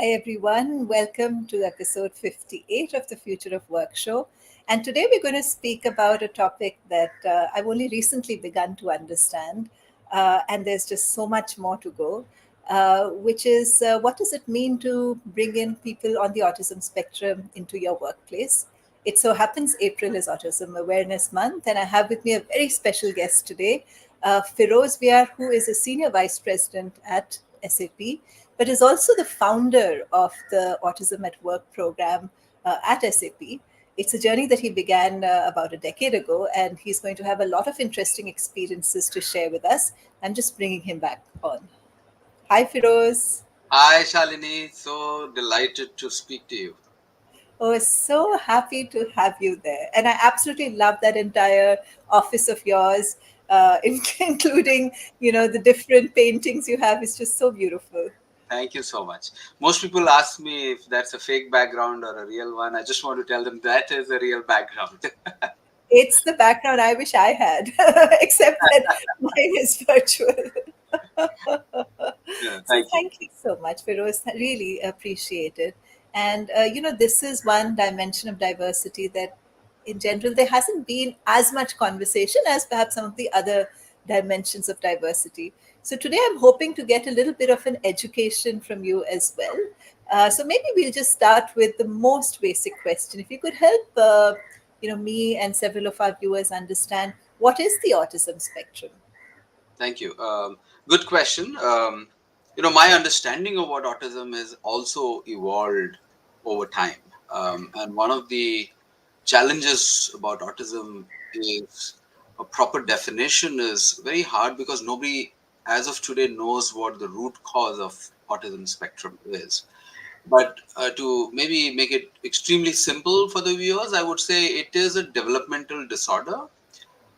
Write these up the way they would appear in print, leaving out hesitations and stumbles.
Hi, everyone. Welcome to episode 58 of the Future of Work show. And today we're going to speak about a topic that I've only recently begun to understand. And there's just so much more to go, which is what does it mean to bring in people on the autism spectrum into your workplace? It so happens April is Autism Awareness Month, and I have with me a very special guest today, Ferose, who is a senior vice president at SAP, but is also the founder of the Autism at Work program at SAP. It's a journey that he began about a decade ago, and he's going to have a lot of interesting experiences to share with us. I'm just bringing him back on. Hi, Firoz. Hi, Shalini. So delighted to speak to you. Oh, so happy to have you there. And I absolutely love that entire office of yours, including, the different paintings you have. It's just so beautiful. Thank you so much. Most people ask me if that's a fake background or a real one. I just want to tell them that is a real background. It's the background I wish I had, except that mine is virtual. Yeah, So thank you. thank you so much, Feroz. I really appreciate it. And this is one dimension of diversity that, in general, there hasn't been as much conversation as perhaps some of the other dimensions of diversity. So today, I'm hoping to get a little bit of an education from you as well. So maybe we'll just start with the most basic question. If you could help, me and several of our viewers understand what is the autism spectrum. Thank you. Good question. My understanding of what autism is also evolved over time. And one of the challenges about autism is a proper definition is very hard because nobody, as of today, knows what the root cause of autism spectrum is. But to maybe make it extremely simple for the viewers, I would say it is a developmental disorder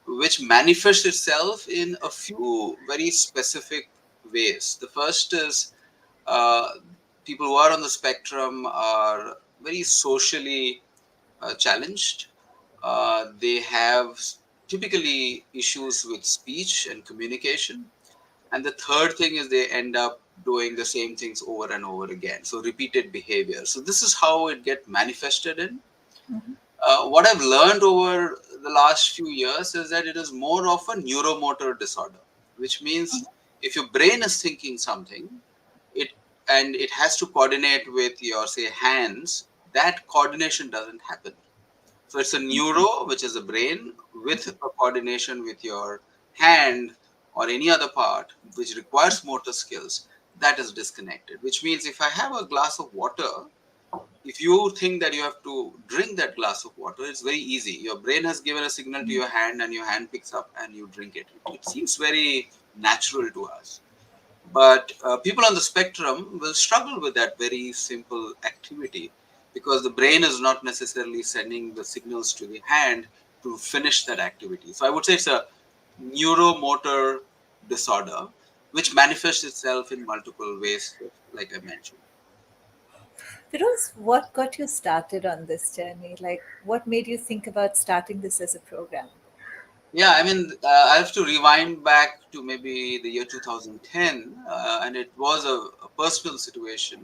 which manifests itself in a few very specific ways. The first is uh, people who are on the spectrum are very socially challenged. They have typically issues with speech and communication. And the third thing is they end up doing the same things over and over again. So repeated behavior. So this is how it get manifested in. What I've learned over the last few years is that it is more of a neuromotor disorder, which means if your brain is thinking something, it and it has to coordinate with your say hands, that coordination doesn't happen. So it's a neuro, which is a brain, with a coordination with your hand or any other part, which requires motor skills, that is disconnected. Which means if I have a glass of water, if you think that you have to drink that glass of water, it's very easy. Your brain has given a signal to your hand, and your hand picks up and you drink it. It seems very natural to us. But people on the spectrum will struggle with that very simple activity because the brain is not necessarily sending the signals to the hand to finish that activity. So I would say it's a neuromotor disorder which manifests itself in multiple ways, like I mentioned. Firoz, what got you started on this journey? Like, what made you think about starting this as a program? Yeah, I mean, I have to rewind back to maybe the year 2010, and it was a personal situation.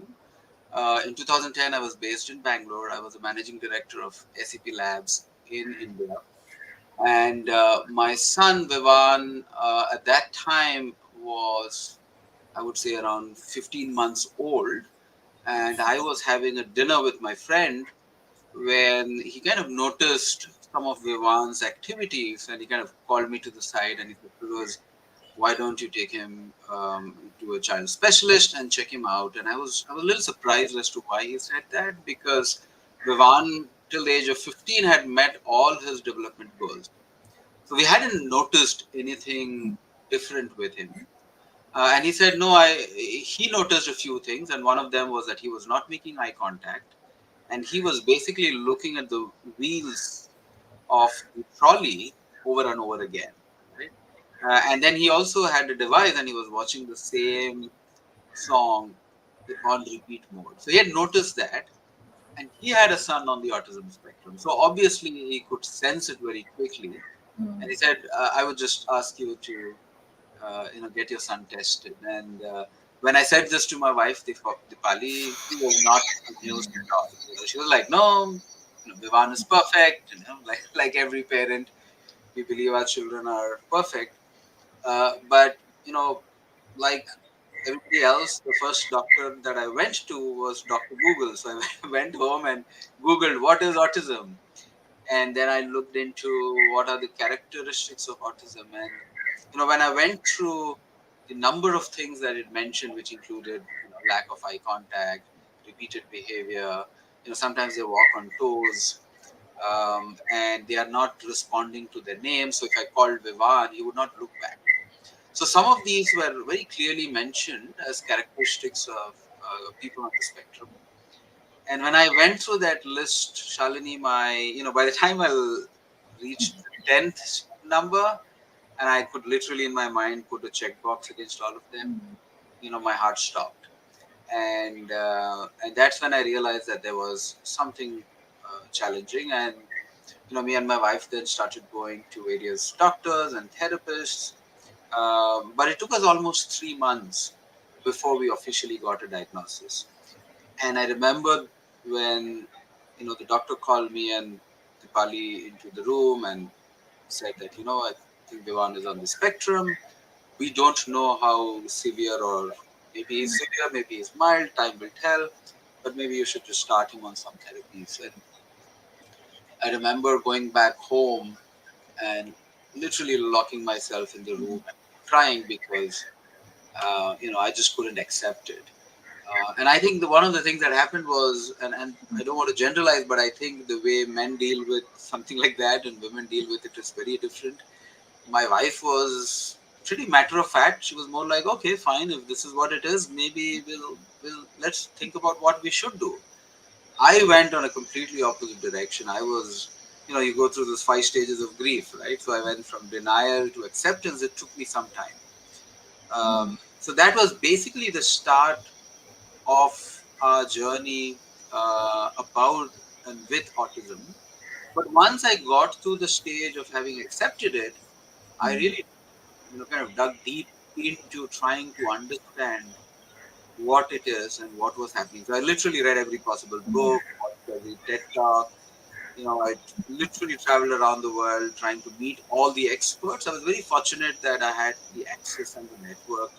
In 2010, I was based in Bangalore. I was a managing director of SAP Labs in India. And my son, Vivan, at that time was, I would say, around 15 months old. And I was having a dinner with my friend when he kind of noticed some of Vivan's activities and he kind of called me to the side and he said, "Firoz, why don't you take him to a child specialist and check him out?" And I was a little surprised as to why he said that because Vivan till the age of 15 had met all his development goals. So we hadn't noticed anything different with him. And he said, no, he noticed a few things. And one of them was that he was not making eye contact and he was basically looking at the wheels of the trolley over and over again, right? And then he also had a device and he was watching the same song on repeat mode. So he had noticed that, and he had a son on the autism spectrum. So obviously he could sense it very quickly. And he said, "I would just ask you to, get your son tested." And when I said this to my wife, Dipali, she was not amused at all. She was like, "No, Vivan is perfect. Like every parent, we believe our children are perfect." But like everybody else, the first doctor that I went to was Dr. Google. So I went home and Googled what is autism, and then I looked into what are the characteristics of autism. And when I went through the number of things that it mentioned, which included lack of eye contact, repeated behavior, sometimes they walk on toes, and they are not responding to their name. So if I called Vivan, he would not look back. So some of these were very clearly mentioned as characteristics of people on the spectrum. And when I went through that list, Shalini, by the time I reached the 10th number, and I could literally in my mind put a checkbox against all of them, my heart stopped. And that's when I realized that there was something challenging. And me and my wife then started going to various doctors and therapists. But it took us almost 3 months before we officially got a diagnosis. And I remember when the doctor called me and Dipali into the room and said that I think Devan is on the spectrum. We don't know how severe, or maybe he's severe, maybe he's mild. Time will tell. But maybe you should just start him on some therapies. And I remember going back home and literally locking myself in the room and crying because I just couldn't accept it. And I think one of the things that happened was, and I don't want to generalize, but I think the way men deal with something like that and women deal with it is very different. My wife was pretty matter of fact. She was more like, okay, fine, if this is what it is, maybe we'll let's think about what we should do. I went on a completely opposite direction. I was, you go through those 5 stages of grief, right? So I went from denial to acceptance. It took me some time. So that was basically the start of our journey about and with autism. But once I got to the stage of having accepted it, I really, kind of dug deep into trying to understand what it is and what was happening. So I literally read every possible book, watched every TED talk. I literally traveled around the world trying to meet all the experts. I was very fortunate that I had the access and the network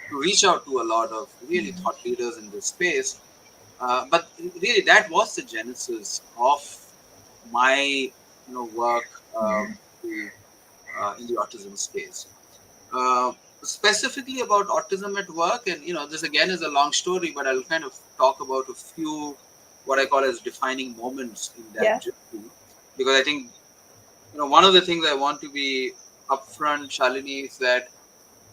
to reach out to a lot of really thought leaders in this space. But really, that was the genesis of my work to, in the autism space. Uh, Specifically about autism at work, and this again is a long story, but I'll kind of talk about a few what I call as defining moments in that Yeah. journey, because I think one of the things I want to be upfront, Shalini, is that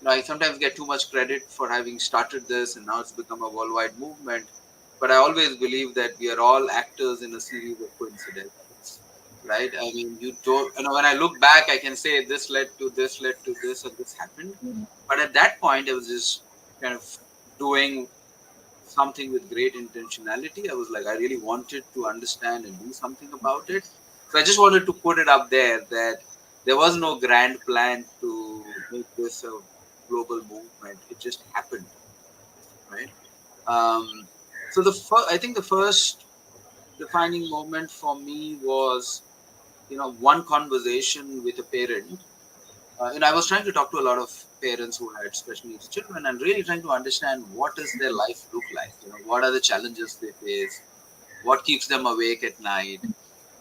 I sometimes get too much credit for having started this, and now it's become a worldwide movement. But I always believe that we are all actors in a series of coincidences, right? I mean, you don't, when I look back, I can say this led to this, led to this, and this happened. But at that point, I was just kind of doing something with great intentionality. I was like, I really wanted to understand and do something about it. So I just wanted to put it up there that there was no grand plan to make this a global movement. It just happened, right? Um, so I think the first defining moment for me was, one conversation with a parent. I was trying to talk to a lot of parents who had special needs children and really trying to understand what does their life look like. What are the challenges they face? What keeps them awake at night?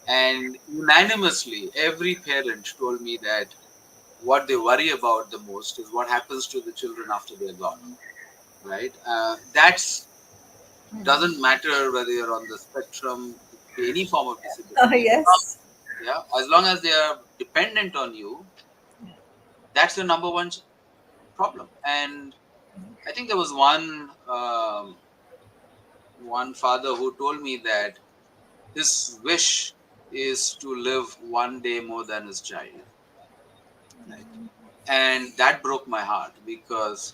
And unanimously, every parent told me that what they worry about the most is what happens to the children after they're gone. Right? That's doesn't matter whether you're on the spectrum, any form of Oh, disability. yes. Yeah, as long as they are dependent on you, that's the number one problem. And I think there was one father who told me that his wish is to live one day more than his child, right? And that broke my heart because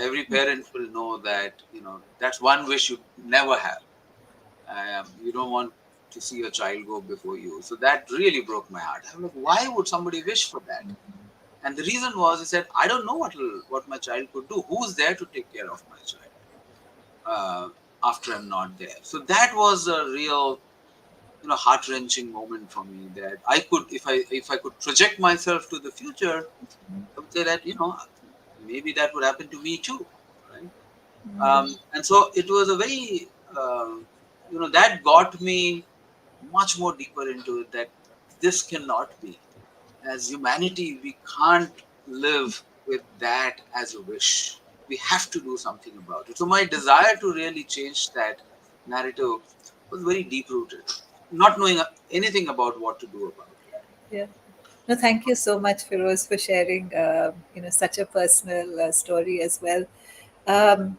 every parent will know that that's one wish you never have. You don't want to see your child go before you. So that really broke my heart. I'm like, why would somebody wish for that? And the reason was, he said, I don't know what my child could do. Who's there to take care of my child uh, after I'm not there? So that was a real, heart wrenching moment for me. That I could, if I could project myself to the future, I would say that maybe that would happen to me too, right? And so it was a very, that got me much more deeper into it. That this cannot be. As humanity, we can't live with that as a wish. We have to do something about it. So my desire to really change that narrative was very deep rooted, not knowing anything about what to do about it. Yeah. No, thank you so much, Feroz, for sharing, such a personal story as well. Um,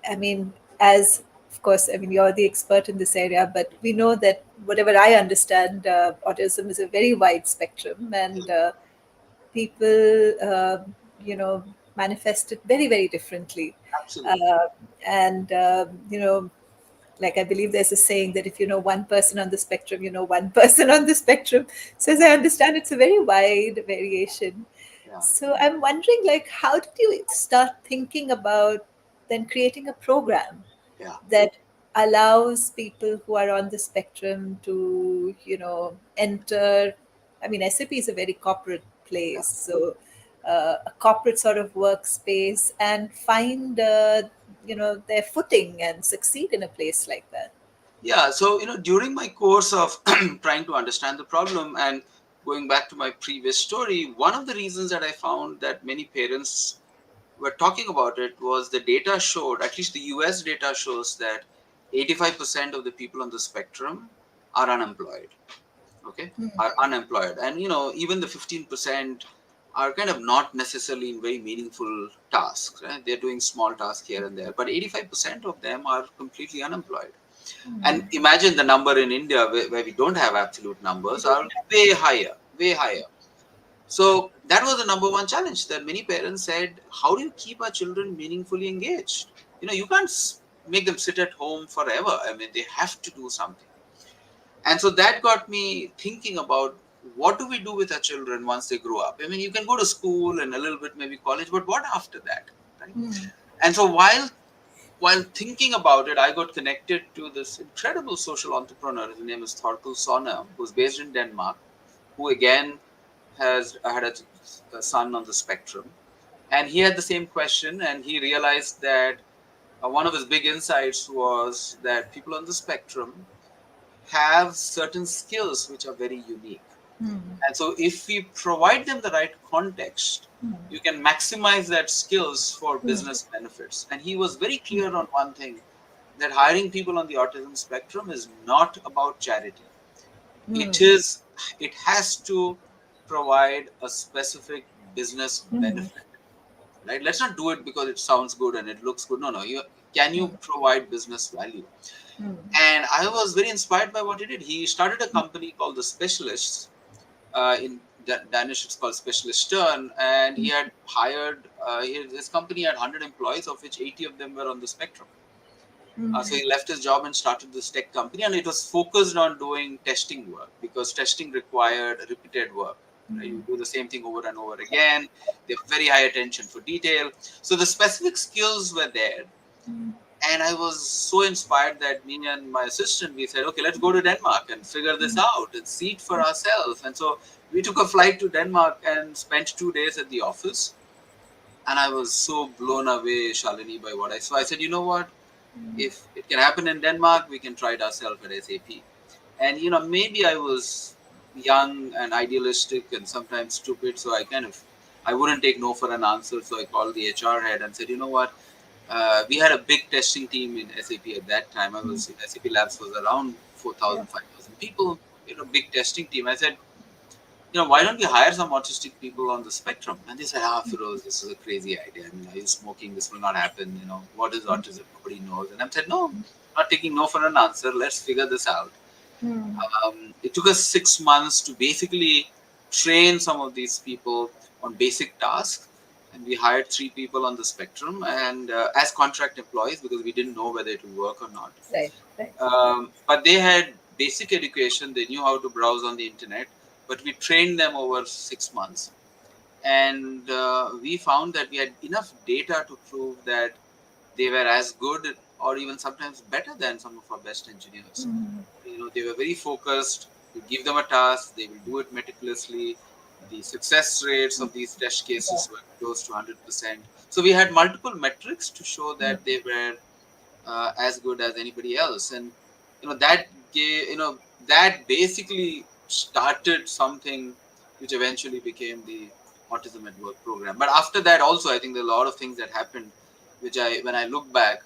I mean, as of course, I mean, you're the expert in this area, but we know that whatever I understand, autism is a very wide spectrum, and people, manifest it very, very differently. Absolutely. Uh, and, like I believe there's a saying that if you know one person on the spectrum, you know one person on the spectrum. So as I understand, it's a very wide variation. Yeah. So I'm wondering, like, how did you start thinking about then creating a program Yeah. that allows people who are on the spectrum to, enter? I mean, SAP is a very corporate Yeah. place, so a corporate sort of workspace, and find, their footing and succeed in a place like that. Yeah. So, during my course of trying to understand the problem and going back to my previous story, one of the reasons that I found that many parents were talking about it was the data showed, at least the US data shows, that 85% of the people on the spectrum are unemployed. Okay. Are unemployed. And, even the 15% are kind of not necessarily in very meaningful tasks. Right? They're doing small tasks here and there, but 85% of them are completely unemployed. And imagine the number in India where we don't have absolute numbers are way higher, way higher. So that was the number one challenge that many parents said, how do you keep our children meaningfully engaged? You can't make them sit at home forever. I mean, they have to do something. And so that got me thinking about what do we do with our children once they grow up? I mean, you can go to school and a little bit maybe college, but what after that? Right? And so while thinking about it, I got connected to this incredible social entrepreneur. His name is Thorkel Sonne, who's based in Denmark, who again has had a son on the spectrum. And he had the same question, and he realized that one of his big insights was that people on the spectrum have certain skills which are very unique. And so, if we provide them the right context, you can maximize that skills for business benefits. And he was very clear on one thing, that hiring people on the autism spectrum is not about charity. It has to provide a specific business benefit. Right? Let's not do it because it sounds good and it looks good. No. Can you provide business value? And I was very inspired by what he did. He started a company called The Specialists. In Danish, it's called Specialist Stern. And he had hired, his company had 100 employees, of which 80 of them were on the spectrum. So he left his job and started this tech company, and it was focused on doing testing work because testing required repeated work. Right? You do the same thing over and over again. They have very high attention for detail. So the specific skills were there. And I was so inspired that me and my assistant, we said, okay, let's go to Denmark and figure this out and see it for ourselves. And so we took a flight to Denmark and spent 2 days at the office. And I was so blown away, Shalini, by what I saw. I said, you know what? If it can happen in Denmark, we can try it ourselves at SAP. And maybe I was young and idealistic and sometimes stupid, so I wouldn't take no for an answer. So I called the HR head and said, you know what? We had a big testing team in SAP at that time. I was in SAP Labs was around 4,000, 5,000 people. Big testing team. I said, why don't we hire some autistic people on the spectrum? And they said, Feroze, this is a crazy idea. I mean, are you smoking? This will not happen. What is autism? Nobody knows. And I said, no, not taking no for an answer. Let's figure this out. It took us 6 months to basically train some of these people on basic tasks. And we hired 3 people on the spectrum and as contract employees because we didn't know whether it would work or not. Right, right. But they had basic education. They knew how to browse on the internet, but we trained them over 6 months. and we found that we had enough data to prove that they were as good or even sometimes better than some of our best engineers. They were very focused. You give them a task, they will do it meticulously. The success rates of these test cases were close to 100%. So we had multiple metrics to show that they were as good as anybody else, and that gave that basically started something which eventually became the Autism at Work program. But after that, also, I think there are a lot of things that happened, which when I look back,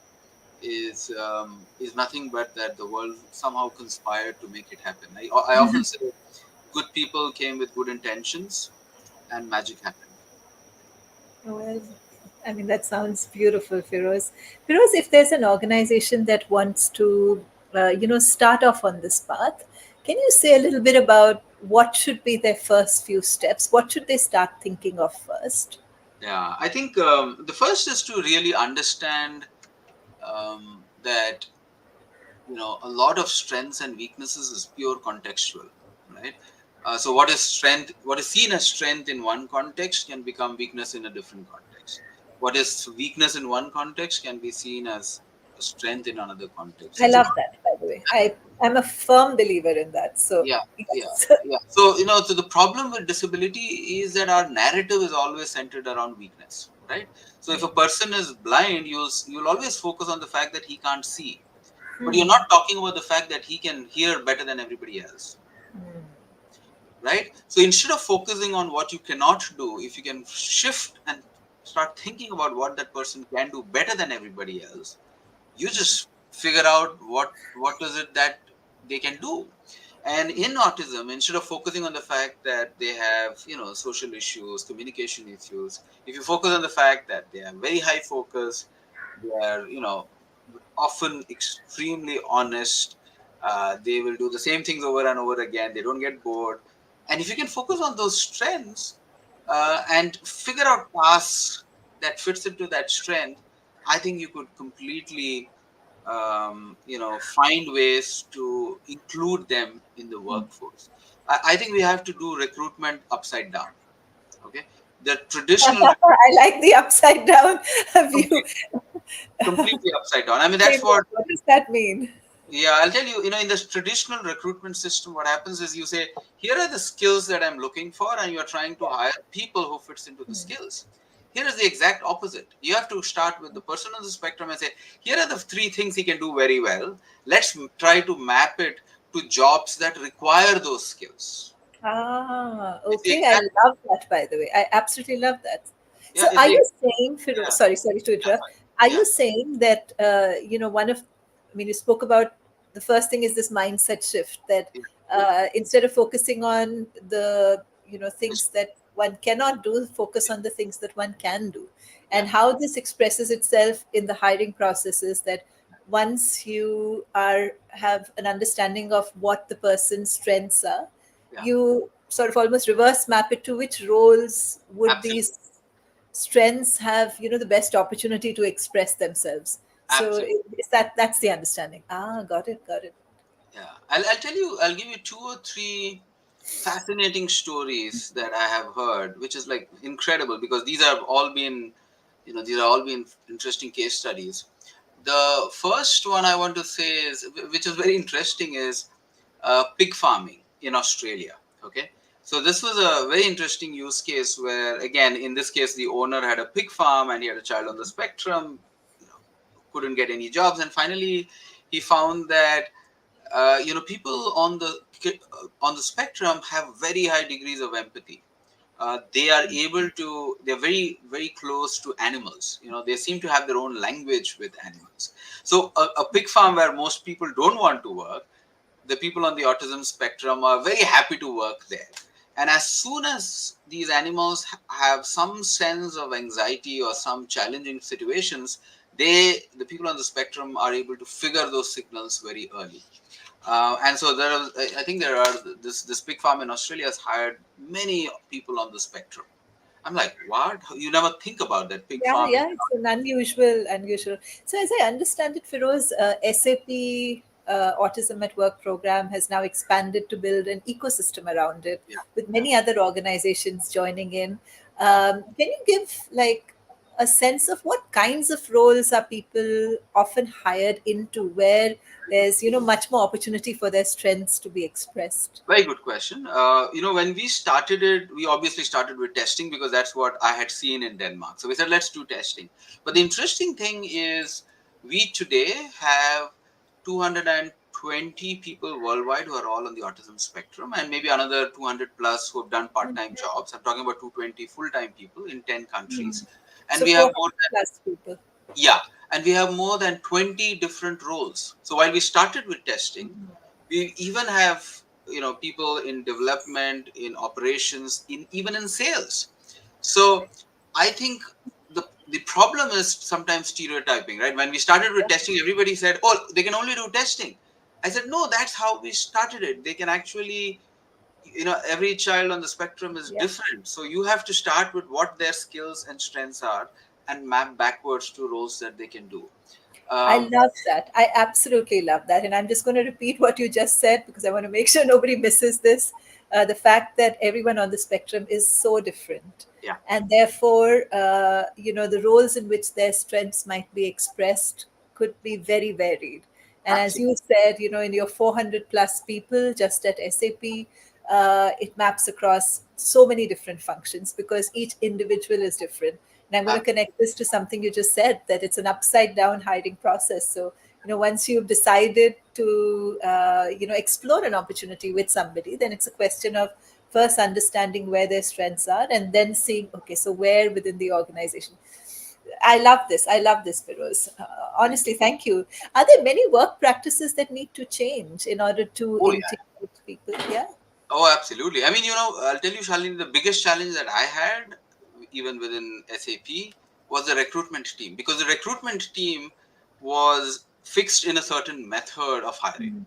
is nothing but that the world somehow conspired to make it happen. I often say, good people came with good intentions, and magic happened. Well, I mean, that sounds beautiful, Firoz. Firoz, if there's an organization that wants to, start off on this path, can you say a little bit about what should be their first few steps? What should they start thinking of first? Yeah, I think the first is to really understand that a lot of strengths and weaknesses is pure contextual, right? So what is seen as strength in one context can become weakness in a different context. What is weakness in one context can be seen as a strength in another context. I It's a love that, by the way. I'm a firm believer in that. So, Yeah, yeah, yes. yeah. So the problem with disability is that our narrative is always centered around weakness, right? So if a person is blind, you'll always focus on the fact that he can't see, but you're not talking about the fact that he can hear better than everybody else, right? So instead of focusing on what you cannot do, if you can shift and start thinking about what that person can do better than everybody else, you just figure out what is it that they can do. And in autism, instead of focusing on the fact that they have social issues, communication issues, if you focus on the fact that they are very high focus, they are often extremely honest, they will do the same things over and over again, they don't get bored, and if you can focus on those strengths and figure out tasks that fits into that strength, I think you could completely find ways to include them in the workforce. I think we have to do recruitment upside down. Okay, the traditional I like the upside down view. complete, completely upside down. I mean, Say that's more. what. What does that mean? Yeah, I'll tell you. In this traditional recruitment system, what happens is you say, "Here are the skills that I'm looking for," and you are trying to hire people who fits into the skills. Here is the exact opposite. You have to start with the person on the spectrum and say, "Here are the three things he can do very well. Let's try to map it to jobs that require those skills." Ah, It's the okay. I exact. love that, by the way. I absolutely love that. So, Yeah, it's are the you saying, yeah, sorry to yeah, interrupt. Are yeah, you saying that, I mean, you spoke about the first thing is this mindset shift that yeah, yeah. instead of focusing on the, It's- things that one cannot do, focus on the things that one can do. yeah, And how this expresses itself in the hiring process is that once you have an understanding of what the person's strengths are, yeah. you sort of almost reverse map it to which roles would Absolutely, these strengths have the best opportunity to express themselves. So absolutely. is that's the understanding? Got it. Yeah, I'll tell you. I'll give you two or three fascinating stories that I have heard, which is like incredible because these are all been interesting case studies. The first one I want to say is, which is very interesting, is pig farming in Australia. Okay, so this was a very interesting use case where, again, in this case, the owner had a pig farm and he had a child on the spectrum, you know, couldn't get any jobs, and finally he found that people on the spectrum have very high degrees of empathy. They're very very close to animals. They seem to have their own language with animals. So a pig farm where most people don't want to work, the people on the autism spectrum are very happy to work there. And as soon as these animals have some sense of anxiety or some challenging situations, the people on the spectrum are able to figure those signals very early. And so I think there are this pig farm in Australia has hired many people on the spectrum. I'm like, what? You never think about that pig Yeah, farm. yeah, it's an unusual. So, as I understand it, Feroz, SAP Autism at Work program has now expanded to build an ecosystem around it Yeah, with yeah, many other organizations joining in. Can you give like a sense of what kinds of roles are people often hired into, where there's much more opportunity for their strengths to be expressed? Very good question. When we started it, we obviously started with testing because that's what I had seen in Denmark. So we said, let's do testing. But the interesting thing is, we today have 220 people worldwide who are all on the autism spectrum, and maybe another 200 plus who have done part-time jobs. I'm talking about 220 full-time people in 10 Hmm. countries. And So we have 400 more than, plus people. yeah, and we have more than 20 different roles. So while we started with testing, we even have people in development, in operations, in even in sales. So I think the problem is sometimes stereotyping, right? When we started with Yeah. testing, everybody said, oh, they can only do testing. I said, no, that's how we started it. They can actually, every child on the spectrum is Yeah. different, so you have to start with what their skills and strengths are and map backwards to roles that they can do. I um, love that. I absolutely love that. And I'm just going to repeat what you just said because I want to make sure nobody misses this. The fact that everyone on the spectrum is so different. yeah, And therefore, the roles in which their strengths might be expressed could be very varied. And as absolutely. you said, in your 400 plus people just at SAP, it maps across so many different functions because each individual is different. And I'm going to connect this to something you just said, that it's an upside down hiring process. So, once you've decided to, explore an opportunity with somebody, then it's a question of first understanding where their strengths are and then seeing, okay, so where within the organization. I love this. I love this, Ferose. Thank you. Honestly, thank you. Are there many work practices that need to change in order to Oh yeah. integrate people? Yeah. Oh, absolutely. I mean, I'll tell you, Shalini, the biggest challenge that I had, even within SAP, was the recruitment team, because the recruitment team was fixed in a certain method of hiring.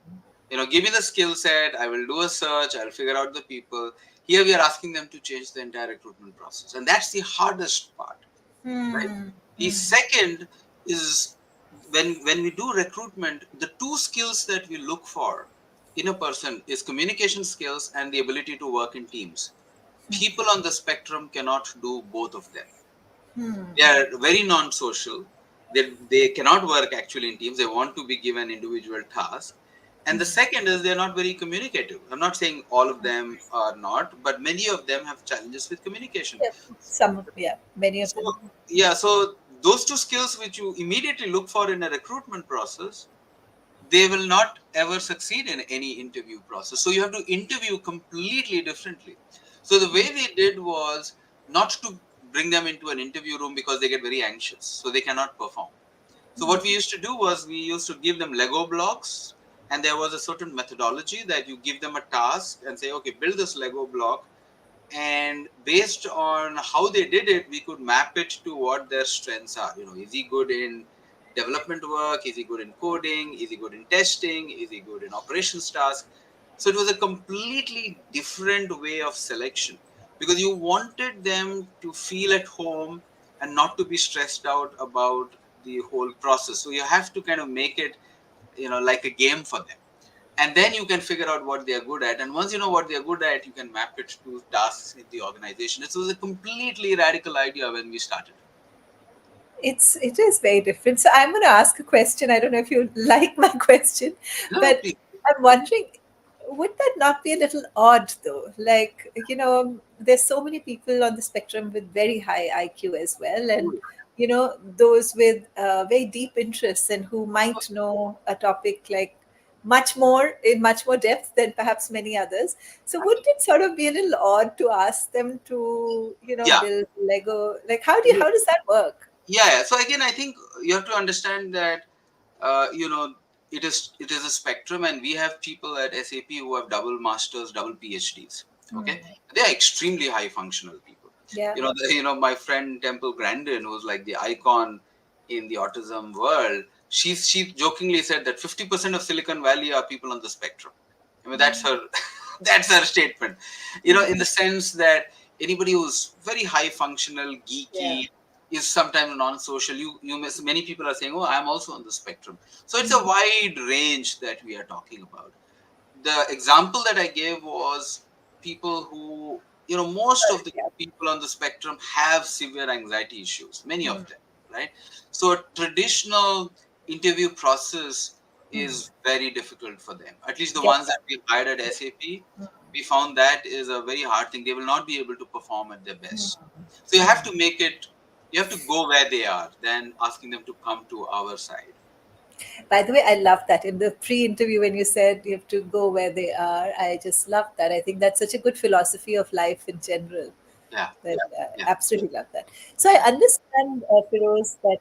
Give me the skill set, I will do a search, I'll figure out the people. Here we are asking them to change the entire recruitment process. And that's the hardest part, right? Hmm. The Hmm. second is, when we do recruitment, the two skills that we look for in a person is communication skills and the ability to work in teams. People on the spectrum cannot do both of them. They are very non-social. They cannot work actually in teams. They want to be given individual tasks. And the second is they're not very communicative. I'm not saying all of them are not, but many of them have challenges with communication. Yeah, yeah, many of So them. yeah, so those two skills which you immediately look for in a recruitment process, they will not ever succeed in any interview process. So you have to interview completely differently. So the way we did was not to bring them into an interview room because they get very anxious, so they cannot perform. So what we used to do was we used to give them Lego blocks, and there was a certain methodology that you give them a task and say, okay, build this Lego block, and based on how they did it, we could map it to what their strengths are. Is he good in development work? Is he good in coding? Is he good in testing? Is he good in operations tasks? So it was a completely different way of selection, because you wanted them to feel at home and not to be stressed out about the whole process. So you have to kind of make it like a game for them, and then you can figure out what they are good at. And once you know what they are good at, you can map it to tasks in the organization. It was a completely radical idea when we started. It is very different. So I'm going to ask a question. I don't know if you like my question, No, but please. I'm wondering, would that not be a little odd though? Like, there's so many people on the spectrum with very high IQ as well, and those with very deep interests and who might know a topic like much more depth than perhaps many others. So wouldn't it sort of be a little odd to ask them to, Yeah. build Lego? Like, Yeah. how does that work? Yeah. So again, I think you have to understand that uh, you know it is a spectrum, and we have people at SAP who have double masters, double PhDs. Okay, they are extremely high functional people. Yeah. My friend Temple Grandin, who's like the icon in the autism world, she jokingly said that 50% of Silicon Valley are people on the spectrum. I mean, that's her that's her statement. In the sense that anybody who's very high functional, Yeah. geeky, is sometimes non-social. You miss, many people are saying, oh, I'm also on the spectrum. So it's a wide range that we are talking about. The example that I gave was people who, most of the Yeah. people on the spectrum have severe anxiety issues, many of them, right? So a traditional interview process is very difficult for them. At least the Get ones that that. we hired at SAP, we found that is a very hard thing. They will not be able to perform at their best. So you have to make it, you have to go where they are, then asking them to come to our side. By the way, I love that. In the pre-interview, when you said you have to go where they are, I just love that. I think that's such a good philosophy of life in general. Yeah, That yeah, absolutely love that. So I understand, Firoz, that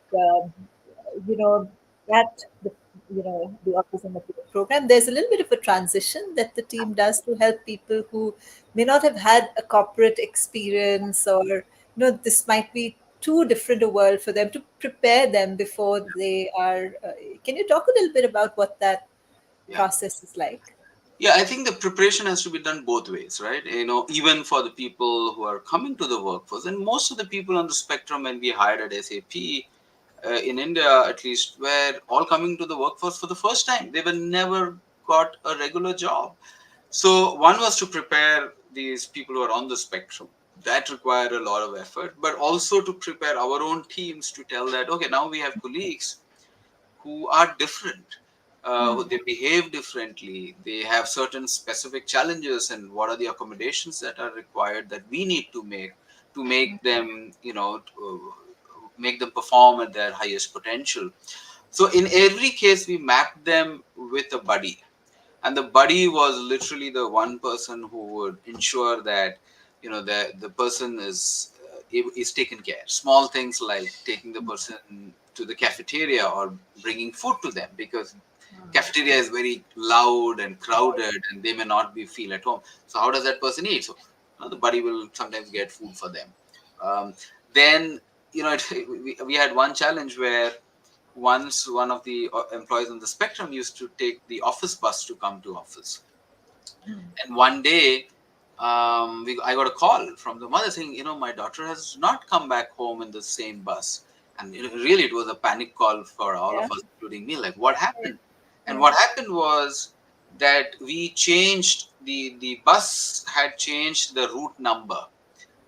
you know at the the Autism Appeal program, there's a little bit of a transition that the team does to help people who may not have had a corporate experience, or this might be too different a world for them, to prepare them before they are. Can you talk a little bit about what that yeah. process is like? Yeah, I think the preparation has to be done both ways, right? Even for the people who are coming to the workforce, and most of the people on the spectrum when we hired at SAP in India, at least, were all coming to the workforce for the first time. They were never got a regular job. So one was to prepare these people who are on the spectrum. That required a lot of effort, but also to prepare our own teams to tell that, okay, now we have colleagues who are different, they behave differently, they have certain specific challenges, and what are the accommodations that are required that we need to make them, make them perform at their highest potential. So in every case, we mapped them with a buddy, and the buddy was literally the one person who would ensure that the person is taken care. Small things like taking the person to the cafeteria or bringing food to them, because cafeteria is very loud and crowded and they may not be feel at home. So how does that person eat? So the buddy will sometimes get food for them. Then we had one challenge where once one of the employees on the spectrum used to take the office bus to come to office, and one day I got a call from the mother saying, my daughter has not come back home in the same bus. And really, it was a panic call for all Yeah. of us, including me. Like, what happened? And Yeah. what happened was that we changed the bus had changed the route number,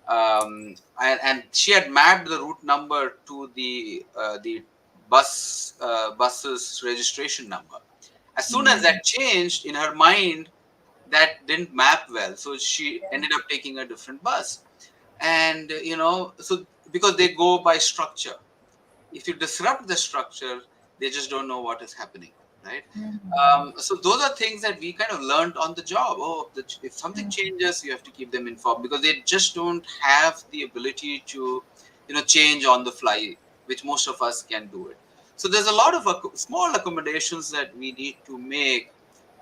and she had mapped the route number to the bus's registration number. As soon as that changed in her mind, that didn't map well, so she ended up taking a different bus. And so because they go by structure, if you disrupt the structure, they just don't know what is happening, right? So those are things that we kind of learned on the job. Oh, if something changes, you have to keep them informed, because they just don't have the ability to change on the fly, which most of us can do it. So there's a lot of small accommodations that we need to make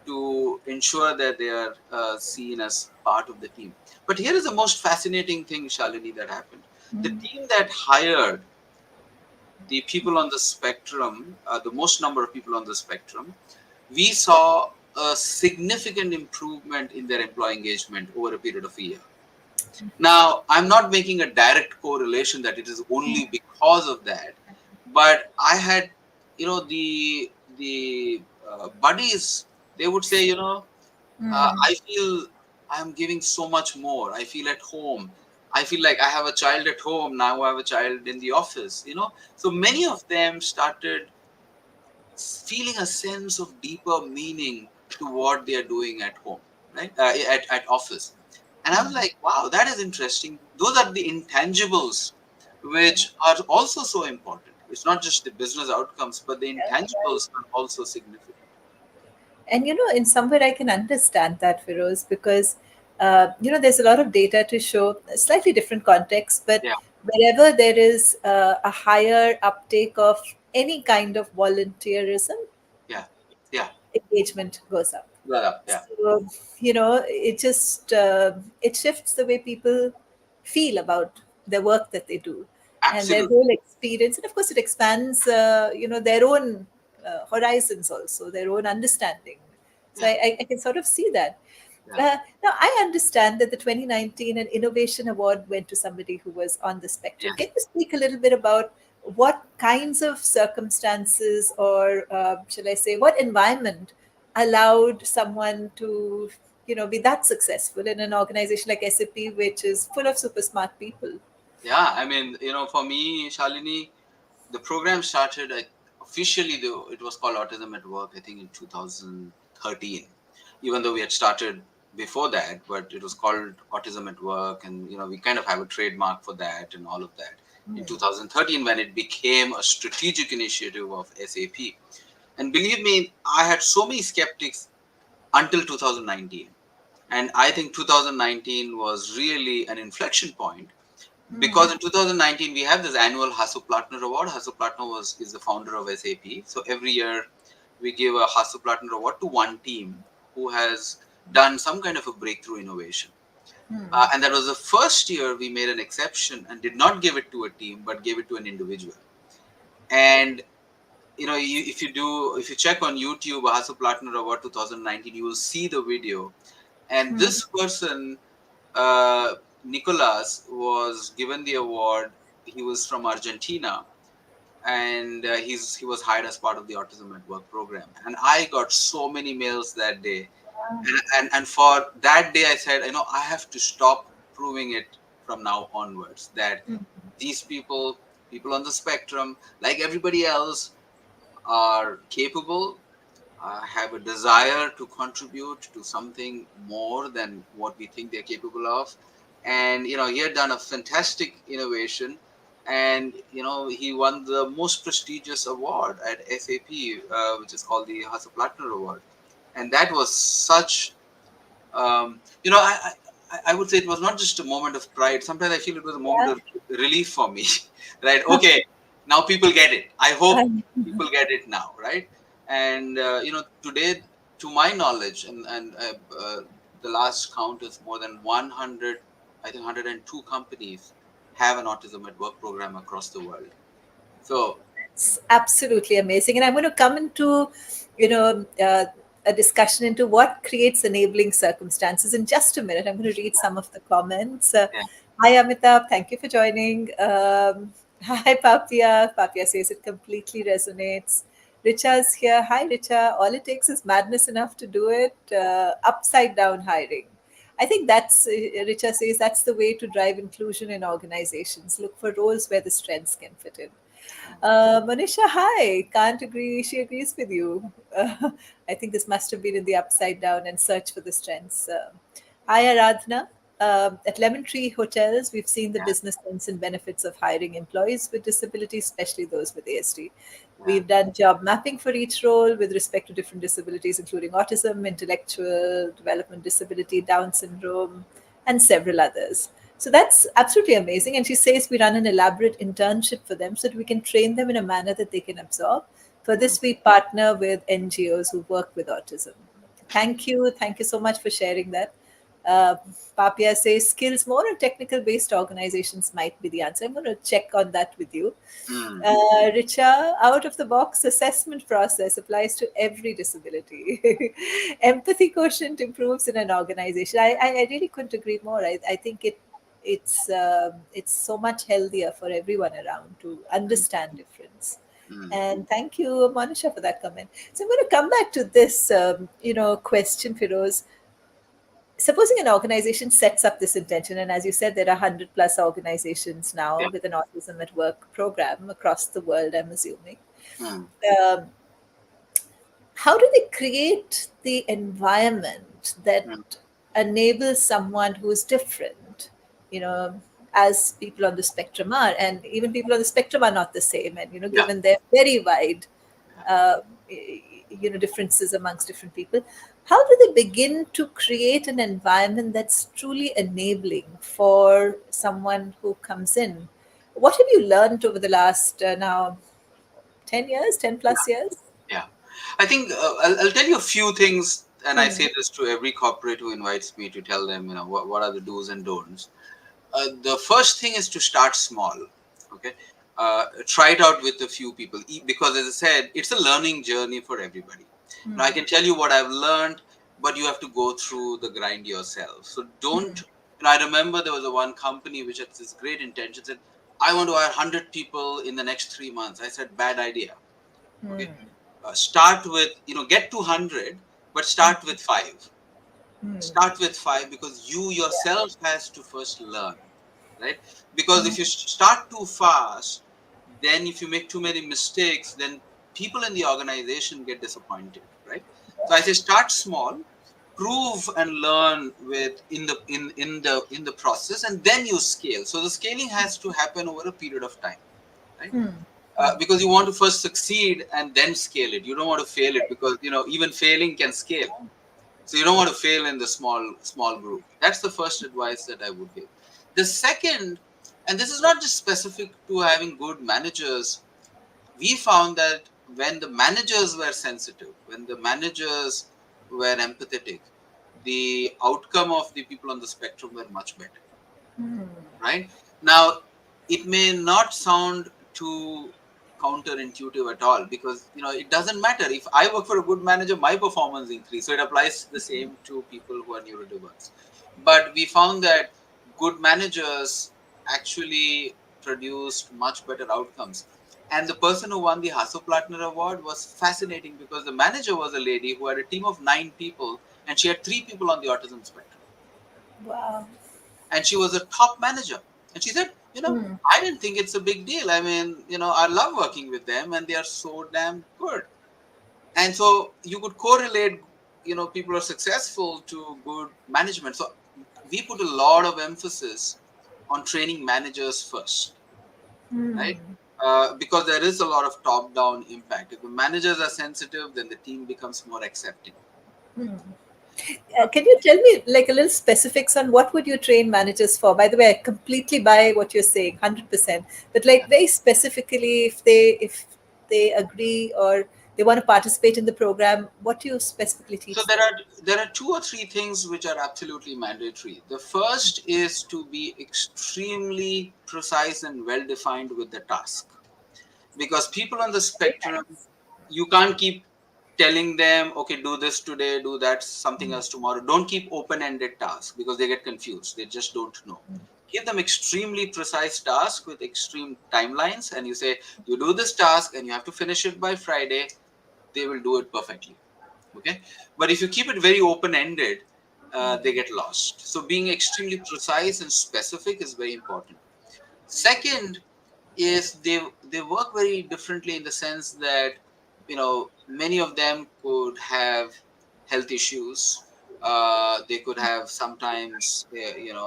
to ensure that they are seen as part of the team. But here is the most fascinating thing, Shalini, that happened. The team that hired the people on the spectrum, the most number of people on the spectrum, we saw a significant improvement in their employee engagement over a period of a year. Now, I'm not making a direct correlation that it is only because of that, but I had, the buddies, they would say, I feel I'm giving so much more. I feel at home. I feel like I have a child at home. Now I have a child in the office. So many of them started feeling a sense of deeper meaning to what they are doing at home, right? At office. And I was like, wow, that is interesting. Those are the intangibles which are also so important. It's not just the business outcomes, but the intangibles are also significant. And in some way, I can understand that, Firoz, because there's a lot of data to show a slightly different context, but Yeah, wherever there is a higher uptake of any kind of volunteerism, yeah, yeah, engagement goes up. yeah. So, it just it shifts the way people feel about the work that they do and their Absolutely. whole experience. And of course, it expands, their own horizons, also their own understanding. So Yeah, I can sort of see that. yeah, Now, I understand that the 2019 an Innovation Award went to somebody who was on the spectrum. yes. Can you speak a little bit about what kinds of circumstances, or shall I say, what environment allowed someone to be that successful in an organization like SAP, which is full of super smart people. Yeah, I mean, for me, Shalini, the program started officially, though it was called Autism at Work, I think in 2013, even though we had started before that, but it was called Autism at Work, and we kind of have a trademark for that and all of that in 2013 when it became a strategic initiative of SAP. And believe me, I had so many skeptics until 2019. And I think 2019 was really an inflection point, because in 2019 we have this annual Hasso Plattner Award. Hasso Plattner is the founder of SAP. So every year we give a Hasso Plattner Award to one team who has done some kind of a breakthrough innovation. And that was the first year we made an exception and did not give it to a team, but gave it to an individual. And if you check on YouTube, Hasso Plattner Award 2019, you will see the video. And this person, uh, Nicolas, was given the award. He was from Argentina, and he was hired as part of the Autism at Work program. And I got so many mails that day, and for that day, I said, I have to stop proving it from now onwards. That these people on the spectrum, like everybody else, are capable, have a desire to contribute to something more than what we think they're capable of. And he had done a fantastic innovation, and he won the most prestigious award at SAP, which is called the Hasso Plattner Award. And that was such, I would say it was not just a moment of pride. Sometimes I feel it was a moment Yeah. of relief for me. Right? Okay, now people get it. I hope people get it now, right? And today, to my knowledge, and the last count is more than 100. I think 102 companies have an Autism at Work program across the world. So It's absolutely amazing. And I'm going to come into, you know, uh, a discussion into what creates enabling circumstances in just a minute. I'm going to read some of the comments. yeah, Hi, Amitabh. Thank you for joining. Hi, Papia. Papia says it completely resonates. Richa's here. Hi, Richa. All it takes is madness enough to do it. Upside down hiring. I think Richa says that's the way to drive inclusion in organizations. Look for roles where the strengths can fit in. Manisha, hi. Can't agree. She agrees with you. I think this must have been in the upside down and search for the strengths. Hi, Aradhana. At Lemon Tree Hotels, we've seen the yeah, business sense and benefits of hiring employees with disabilities, especially those with ASD. yeah. We've done job mapping for each role with respect to different disabilities, including autism, intellectual development disability, Down syndrome, and several others. So that's absolutely amazing. And she says we run an elaborate internship for them so that we can train them in a manner that they can absorb. For Mm, this, we partner with NGOs who work with autism. Thank you. Thank you so much for sharing that. Uh, Papia says skills more on technical based organizations might be the answer. I'm going to check on that with you. mm, Richa, out of the box assessment process applies to every disability. Empathy quotient improves in an organization. I really couldn't agree more. I think it's so much healthier for everyone around to mm, understand difference. mm. And thank you, Monisha, for that comment. So I'm going to come back to this, question, Firoz. Supposing an organization sets up this intention, and as you said, there are 100 plus organizations now Yeah. with an Autism at Work program across the world, I'm assuming. Mm, Um, how do they create the environment that mm. enables someone who's different, you know, as people on the spectrum are, and even people on the spectrum are not the same, and Yeah. given their very wide uh, differences amongst different people, how do they begin to create an environment that's truly enabling for someone who comes in? What have you learned over the last now 10 years, 10 plus years? Yeah, I think I'll tell you a few things, and I Hmm. say this to every corporate who invites me to tell them, what are the do's and don'ts. The first thing is to start small. Okay, try it out with a few people, because as I said, it's a learning journey for everybody. Now I can tell you what I've learned, but you have to go through the grind yourself. So don't. I remember there was a one company which had this great intention, said, "I want to hire 100 people in the next 3 months." I said, "Bad idea." Okay, start with, get to 100, but start with five. Start with 5 because you yourself has to first learn, right? Because if you start too fast, then if you make too many mistakes, then people in the organization get disappointed, right? So I say start small, prove and learn with in the process, and then you scale. So the scaling has to happen over a period of time, right? Because you want to first succeed and then scale it. You don't want to fail it, because even failing can scale. So you don't want to fail in the small group. That's the first advice that I would give. The second, and this is not just specific to having good managers, we found that when the managers were sensitive, when the managers were empathetic, the outcome of the people on the spectrum were much better. Right? Now, it may not sound too counterintuitive at all, because it doesn't matter if I work for a good manager, my performance increase. So it applies the same to people who are neurodiverse. But we found that good managers actually produced much better outcomes. And the person who won the Hasso-Plattner Award was fascinating, because the manager was a lady who had a team of 9 people, and she had 3 people on the autism spectrum, Wow. and she was a top manager. And she said, I didn't think it's a big deal. I mean, I love working with them, and they are so damn good. And so you could correlate, people are successful to good management. So we put a lot of emphasis on training managers first, right? Because there is a lot of top down impact. If the managers are sensitive, then the team becomes more accepting. Can you tell me like a little specifics on what would you train managers for? By the way, I completely buy what you're saying, 100%. But like very specifically, if they agree or they want to participate in the program, what do you specifically So teach there them? are there are 2 or 3 things which are absolutely mandatory. The first is to be extremely precise and well defined with the task, because people on the Very spectrum, nice. you can't keep telling them, okay, do this today, do that something else tomorrow. Don't keep open ended tasks, because they get confused. They just don't know. Give them extremely precise tasks with extreme timelines, and you say, you do this task and you have to finish it by Friday. They will do it perfectly. Okay, but if you keep it very open ended, they get lost. So being extremely precise and specific is very important. Second is they work very differently, in the sense that many of them could have health issues. They could have sometimes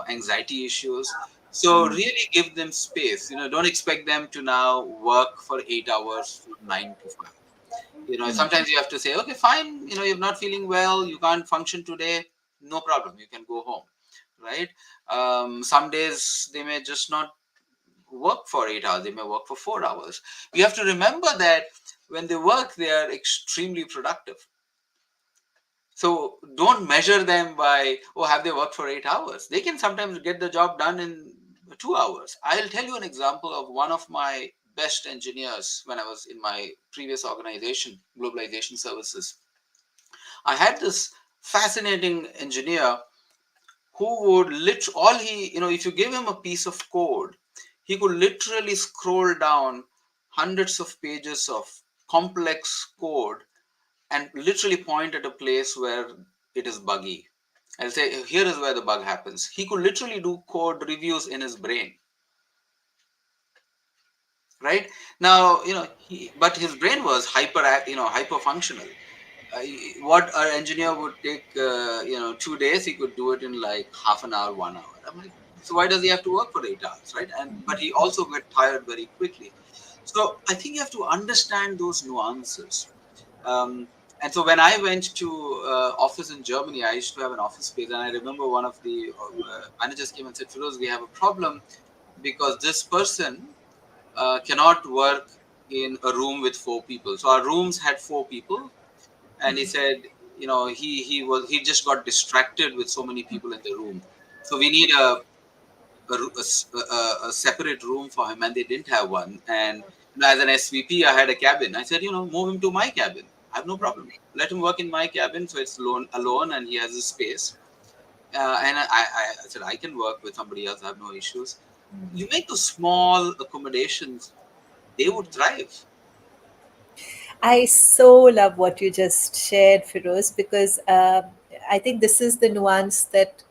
anxiety issues. So really give them space. Don't expect them to now work for 8 hours from 9 to 5. Sometimes you have to say, okay, fine, you're not feeling well, you can't function today, no problem, you can go home, right? Some days they may just not work for 8 hours, they may work for 4 hours. You have to remember that when they work, they are extremely productive. So don't measure them by, oh, have they worked for 8 hours? They can sometimes get the job done in 2 hours. I'll tell you an example of one of my best engineers when I was in my previous organization, Globalization Services. I had this fascinating engineer who would all he, if you give him a piece of code, he could literally scroll down hundreds of pages of complex code and literally point at a place where it is buggy. I'll say, here is where the bug happens. He could literally do code reviews in his brain, right? Now, but his brain was hyper functional. What our engineer would take, 2 days, he could do it in like half an hour, 1 hour. I'm like, so why does he have to work for 8 hours, right? But he also get tired very quickly. So I think you have to understand those nuances. Um, and so when I went to office in Germany, I used to have an office space, and I remember one of the managers came and said, Ferose, we have a problem, because this person cannot work in a room with 4 people. So our rooms had 4 people, and he said, he just got distracted with so many people in the room. So we need a separate room for him, and they didn't have one. And as an SVP, I had a cabin. I said, move him to my cabin. I have no problem. Let him work in my cabin, so it's alone, and he has his space. And I said, I can work with somebody else. I have no issues. You make those small accommodations, they would thrive. I so love what you just shared, Firoz, because I think this is the nuance that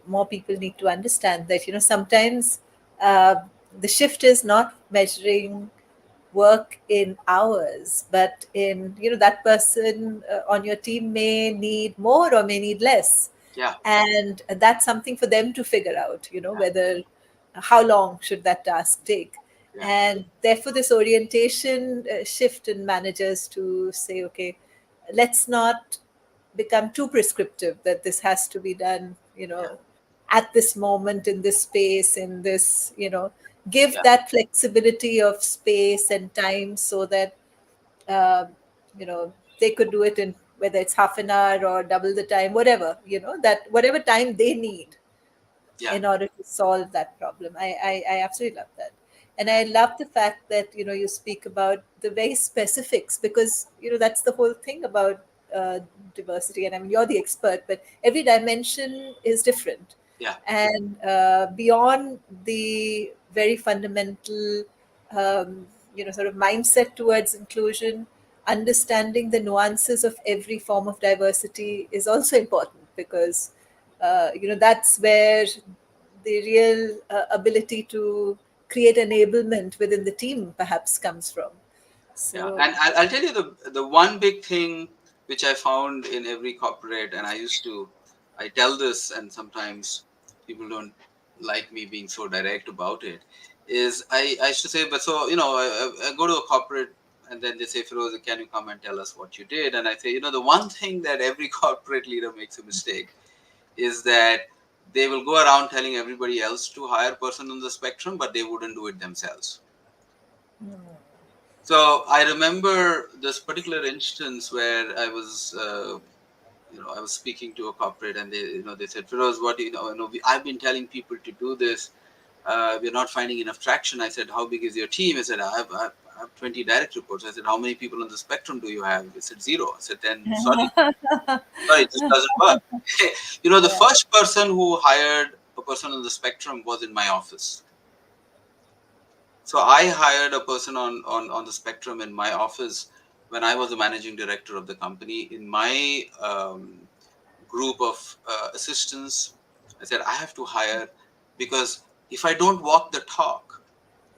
more people need to understand, that, sometimes uh, the shift is not measuring work in hours, but in, that person on your team may need more or may need less. Yeah, And that's something for them to figure out, yeah, whether how long should that task take. yeah, And therefore, this orientation shift in managers to say, okay, let's not become too prescriptive that this has to be done, yeah, at this moment, in this space, in this, give yeah, that flexibility of space and time so that, uh, they could do it in whether it's half an hour or double the time, whatever, that whatever time they need yeah, in order to solve that problem. I absolutely love that. And I love the fact that, you speak about the very specifics, because, that's the whole thing about diversity. And I mean, you're the expert, but every dimension is different. yeah, And beyond the very fundamental, sort of mindset towards inclusion, understanding the nuances of every form of diversity is also important, because that's where the real ability to create enablement within the team perhaps comes from. yeah. So And I'll tell you the one big thing which I found in every corporate, and I tell this, and sometimes people don't like me being so direct about it, is I used to say, but so, I go to a corporate and then they say, Feroze, can you come and tell us what you did? And I say, the one thing that every corporate leader makes a mistake is that they will go around telling everybody else to hire a person on the spectrum, but they wouldn't do it themselves. So I remember this particular instance where I was speaking to a corporate, and they said, Feroz, what do I've been telling people to do this. We're not finding enough traction. I said, how big is your team? I said, I have 20 direct reports. I said, how many people on the spectrum do you have? They said, zero. I said, then sorry, this doesn't work. The yeah. first person who hired a person on the spectrum was in my office. So I hired a person on the spectrum in my office when I was the managing director of the company. In my group of assistants, I said, I have to hire, because if I don't walk the talk,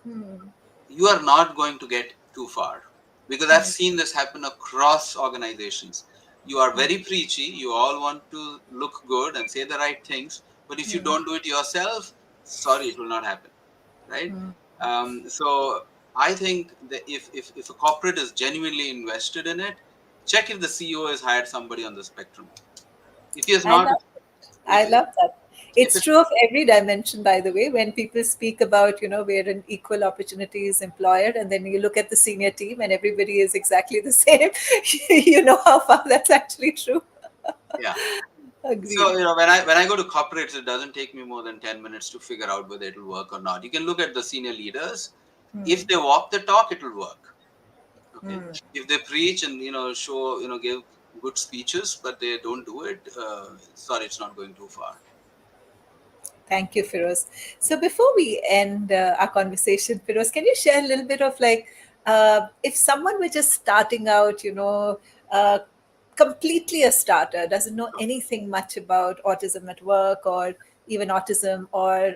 Hmm. you are not going to get too far. Because I've seen this happen across organizations. You are very preachy, you all want to look good and say the right things, but if you Hmm. don't do it yourself, sorry, it will not happen, right? Hmm. So I think that if a corporate is genuinely invested in it, check if the CEO has hired somebody on the spectrum. If he has I not, love it. I if love that. if It's it's true of every dimension, by the way. When people speak about, we're an equal opportunities employer, and then you look at the senior team and everybody is exactly the same, you know how far that's actually true. yeah. So Agreed. when I go to corporates, it doesn't take me more than 10 minutes to figure out whether it will work or not. You can look at the senior leaders. If they walk the talk, it will work. Okay. If they preach and show give good speeches, but they don't do it, sorry, it's not going too far. Thank you, Firoz. So before we end our conversation, Firoz, can you share a little bit of like, if someone were just starting out, completely a starter, doesn't know anything much about autism at work or even autism or,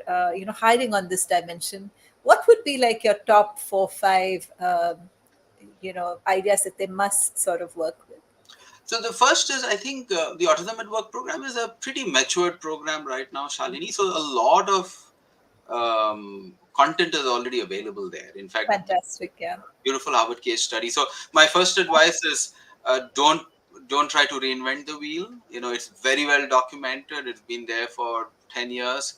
hiding on this dimension, what would be like your top 4, 5, ideas that they must sort of work with? So the first is, I think, the Autism at Work program is a pretty matured program right now, Shalini. So a lot of content is already available there. In fact, Fantastic, yeah. beautiful Harvard case study. So my first advice is, don't try to reinvent the wheel. It's very well documented. It's been there for 10 years.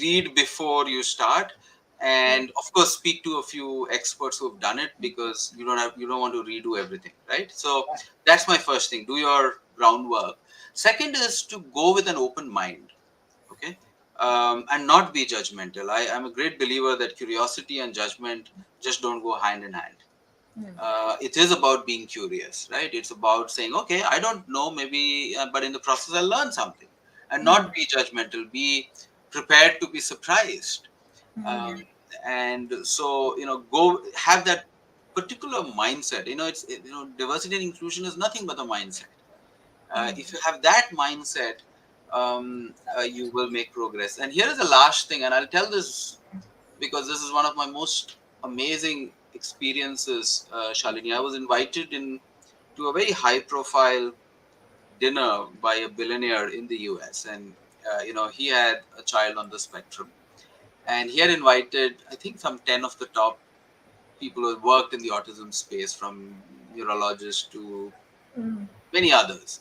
Read before you start, and of course speak to a few experts who've done it, because you don't want to redo everything, right? So that's my first thing. Do your groundwork. Second is to go with an open mind. Okay. And not be judgmental. I'm a great believer that curiosity and judgment just don't go hand in hand. It is about being curious, right? It's about saying, okay, I don't know, maybe, but in the process I'll learn something. And not be judgmental. Be prepared to be surprised. um, and so, go have that particular mindset. Diversity and inclusion is nothing but a mindset. If you have that mindset, you will make progress. And here is the last thing, and I'll tell this because this is one of my most amazing experiences, Shalini. I was invited in to a very high profile dinner by a billionaire in the US, and he had a child on the spectrum, and he had invited, I think, some 10 of the top people who worked in the autism space, from neurologists to Mm. many others.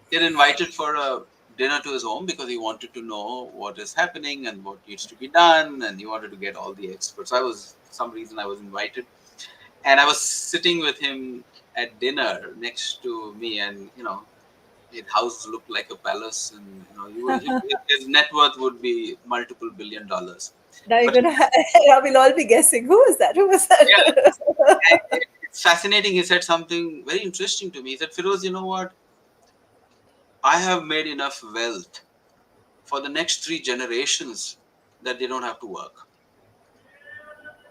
He had invited for a dinner to his home because he wanted to know what is happening and what needs to be done, and he wanted to get all the experts. For some reason, I was invited, and I was sitting with him at dinner next to me, and his house looked like a palace, and his net worth would be multiple $1 billion. Now you're But gonna. We'll all be guessing. Who was that? Who was yeah, that? it's fascinating. He said something very interesting to me. He said, "Feroz, you know what? I have made enough wealth for the next 3 generations that they don't have to work.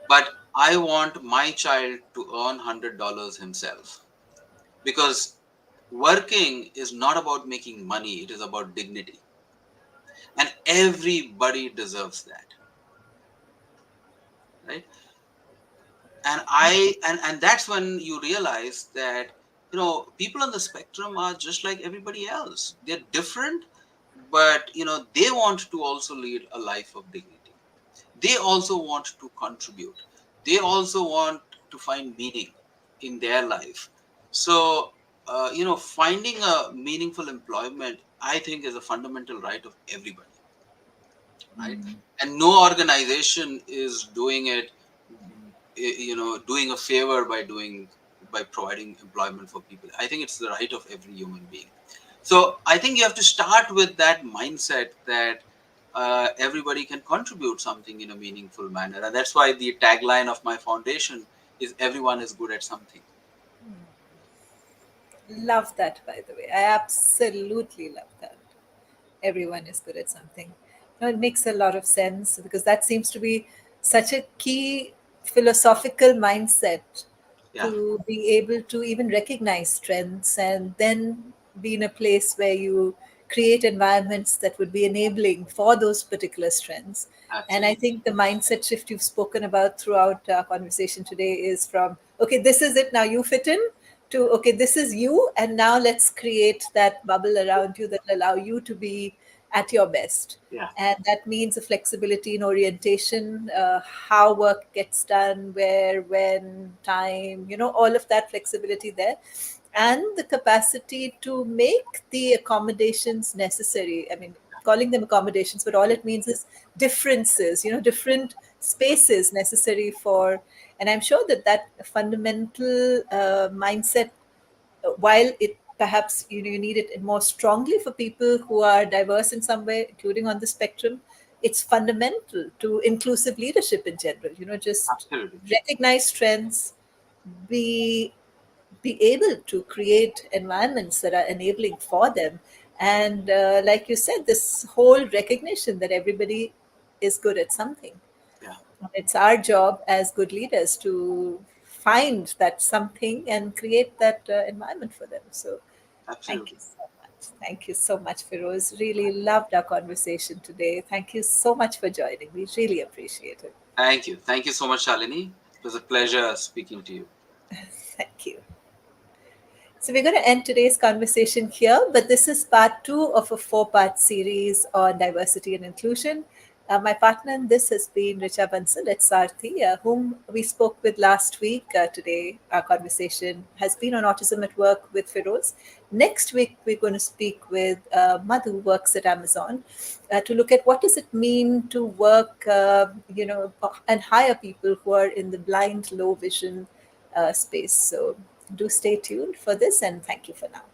But I want my child to earn $100 himself, because working is not about making money, it is about dignity. And everybody deserves that, right?" And that's when you realize that people on the spectrum are just like everybody else. They're different, but they want to also lead a life of dignity. They also want to contribute. They also want to find meaning in their life. So finding a meaningful employment, I think, is a fundamental right of everybody, right? And no organization is doing it, doing a favor by providing employment for people. I think it's the right of every human being. So I think you have to start with that mindset that everybody can contribute something in a meaningful manner, and that's why the tagline of my foundation is "Everyone is good at something." Love that, by the way. I absolutely love that. Everyone is good at something. It makes a lot of sense because that seems to be such a key philosophical mindset Yeah, to be able to even recognize strengths and then be in a place where you create environments that would be enabling for those particular strengths. And I absolutely. think the mindset shift you've spoken about throughout our conversation today is from, okay, this is it, now you fit in, to, okay, this is you, and now let's create that bubble around you that will allow you to be at your best. Yeah, And that means a flexibility in orientation, how work gets done, where, when, time, all of that flexibility there, and the capacity to make the accommodations necessary. I mean, calling them accommodations, but all it means is differences, different spaces necessary for. And I'm sure that that fundamental mindset, while it perhaps you need it more strongly for people who are diverse in some way, including on the spectrum, it's fundamental to inclusive leadership in general. Just absolutely. recognize strengths, be able to create environments that are enabling for them, and like you said, this whole recognition that everybody is good at something. Yeah, It's our job as good leaders to find that something and create that environment for them. So, thank you absolutely. so much. Thank you so much, Feroz. Really loved our conversation today. Thank you so much for joining. We really appreciate it. Thank you so much, Shalini. It was a pleasure speaking to you. Thank you. So, we're going to end today's conversation here, but this is part two of a four-part series on diversity and inclusion. My partner in this has been Richa Bansal at Sarthi, whom we spoke with last week. Today, our conversation has been on autism at work with Feroz. Next week, we're going to speak with Madhu, who works at Amazon, to look at what does it mean to work, and hire people who are in the blind, low vision space. So do stay tuned for this, and thank you for now.